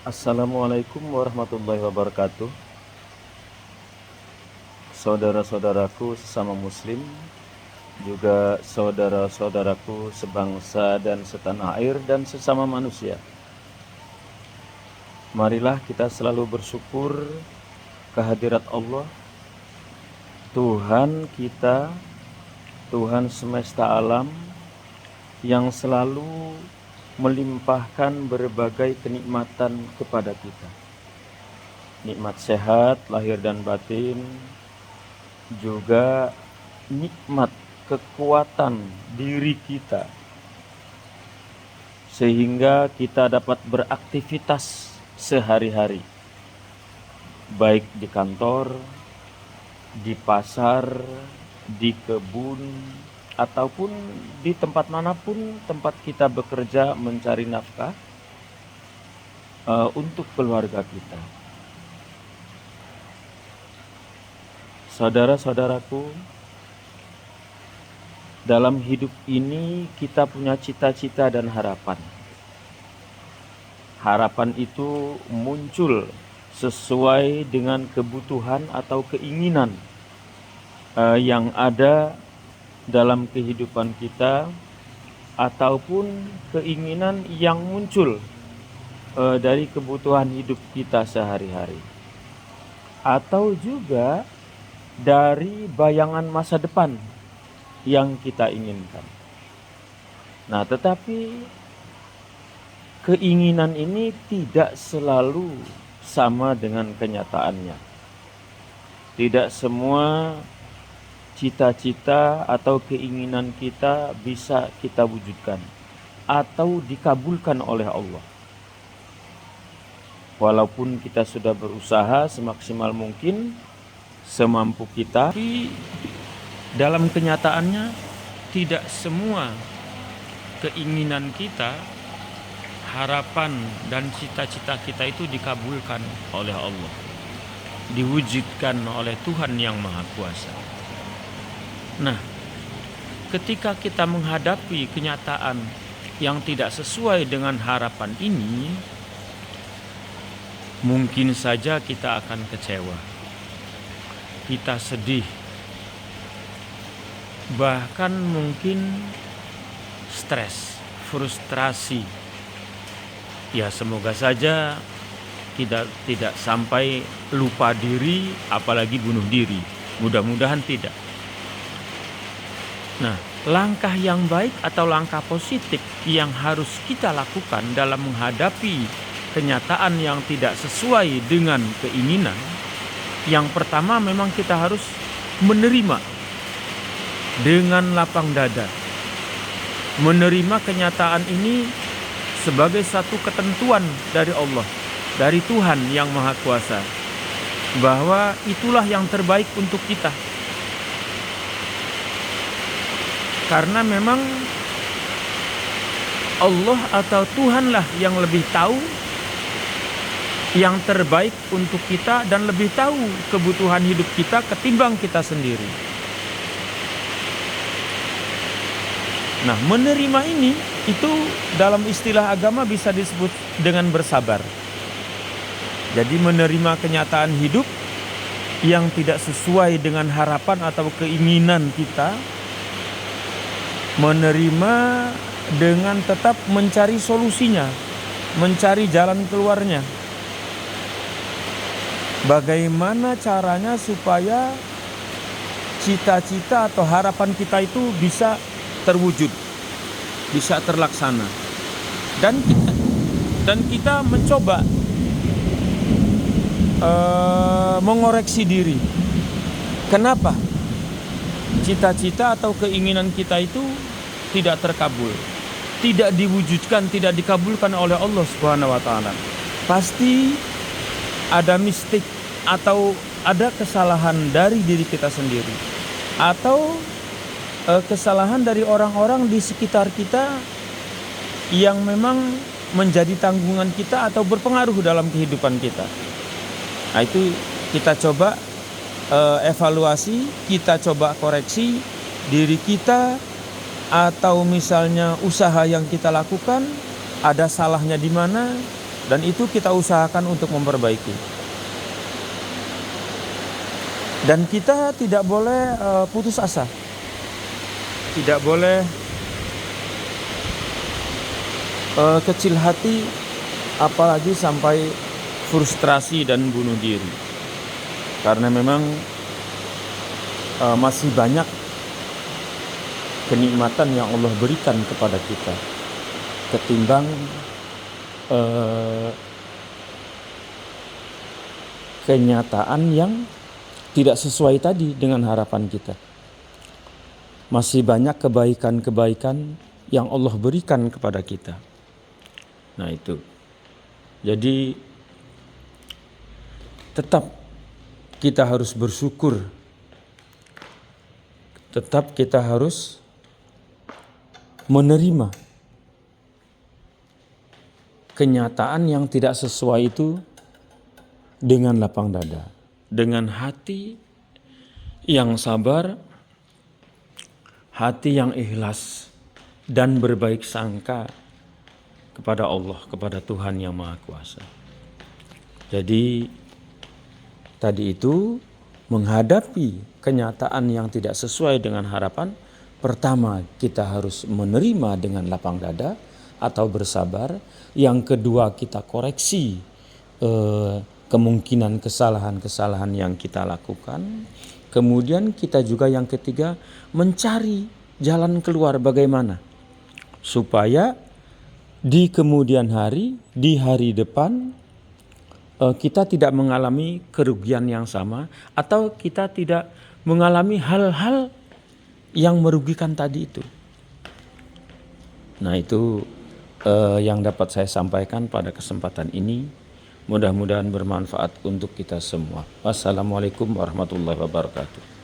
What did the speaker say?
Assalamualaikum warahmatullahi wabarakatuh. Saudara-saudaraku sesama muslim, juga saudara-saudaraku sebangsa dan setanah air dan sesama manusia. Marilah kita selalu bersyukur kehadirat Allah, Tuhan kita, Tuhan semesta alam, yang selalu melimpahkan berbagai kenikmatan kepada kita. Nikmat sehat lahir dan batin, juga nikmat kekuatan diri kita, sehingga kita dapat beraktivitas sehari-hari, baik di kantor, di pasar, di kebun, ataupun di tempat manapun tempat kita bekerja mencari nafkah untuk keluarga kita. Saudara-saudaraku, dalam hidup ini kita punya cita-cita dan harapan. Harapan itu muncul sesuai dengan kebutuhan atau keinginan yang ada dalam kehidupan kita, ataupun keinginan yang muncul dari kebutuhan hidup kita sehari-hari, atau juga dari bayangan masa depan yang kita inginkan. Nah, tetapi keinginan ini tidak selalu sama dengan kenyataannya. Tidak semua cita-cita atau keinginan kita bisa kita wujudkan atau dikabulkan oleh Allah. Walaupun kita sudah berusaha semaksimal mungkin, semampu kita, tapi dalam kenyataannya tidak semua keinginan kita, harapan dan cita-cita kita itu dikabulkan oleh Allah, diwujudkan oleh Tuhan yang Maha Kuasa. Nah, ketika kita menghadapi kenyataan yang tidak sesuai dengan harapan ini, mungkin saja kita akan kecewa, kita sedih, bahkan mungkin stres, frustrasi. Ya, semoga saja kita tidak sampai lupa diri, apalagi bunuh diri. Mudah-mudahan tidak. Nah, langkah yang baik atau langkah positif yang harus kita lakukan dalam menghadapi kenyataan yang tidak sesuai dengan keinginan, yang pertama memang kita harus menerima dengan lapang dada. Menerima kenyataan ini sebagai satu ketentuan dari Allah, dari Tuhan yang Maha Kuasa, bahwa itulah yang terbaik untuk kita. Karena memang Allah atau Tuhanlah yang lebih tahu yang terbaik untuk kita dan lebih tahu kebutuhan hidup kita ketimbang kita sendiri. Nah, menerima ini itu dalam istilah agama bisa disebut dengan bersabar. Jadi menerima kenyataan hidup yang tidak sesuai dengan harapan atau keinginan kita, menerima dengan tetap mencari solusinya, mencari jalan keluarnya. Bagaimana caranya supaya cita-cita atau harapan kita itu bisa terwujud, bisa terlaksana. Dan kita mencoba mengoreksi diri. Kenapa cita-cita atau keinginan kita itu tidak terkabul, tidak diwujudkan, tidak dikabulkan oleh Allah Subhanahu wa taala? Pasti ada mistik atau ada kesalahan dari diri kita sendiri, atau kesalahan dari orang-orang di sekitar kita yang memang menjadi tanggungan kita atau berpengaruh dalam kehidupan kita. Nah, itu kita coba evaluasi, kita coba koreksi diri kita, atau misalnya usaha yang kita lakukan ada salahnya di mana, Dan itu kita usahakan untuk memperbaiki. Dan kita tidak boleh putus asa. Tidak boleh kecil hati, apalagi sampai frustrasi dan bunuh diri. Karena memang masih banyak kenikmatan yang Allah berikan kepada kita ketimbang kenyataan yang tidak sesuai tadi dengan harapan kita. Masih banyak kebaikan-kebaikan yang Allah berikan kepada kita. Nah itu. Jadi tetap kita harus bersyukur. Tetap kita harus menerima kenyataan yang tidak sesuai itu dengan lapang dada, dengan hati yang sabar, hati yang ikhlas dan berbaik sangka kepada Allah, kepada Tuhan yang Maha Kuasa. Jadi tadi itu menghadapi kenyataan yang tidak sesuai dengan harapan, pertama kita harus menerima dengan lapang dada atau bersabar. Yang kedua kita koreksi kemungkinan kesalahan-kesalahan yang kita lakukan. Kemudian kita juga yang ketiga mencari jalan keluar bagaimana supaya di kemudian hari, di hari depan kita tidak mengalami kerugian yang sama atau kita tidak mengalami hal-hal yang merugikan tadi itu. Nah itu yang dapat saya sampaikan pada kesempatan ini. Mudah-mudahan bermanfaat untuk kita semua. Wassalamualaikum warahmatullahi wabarakatuh.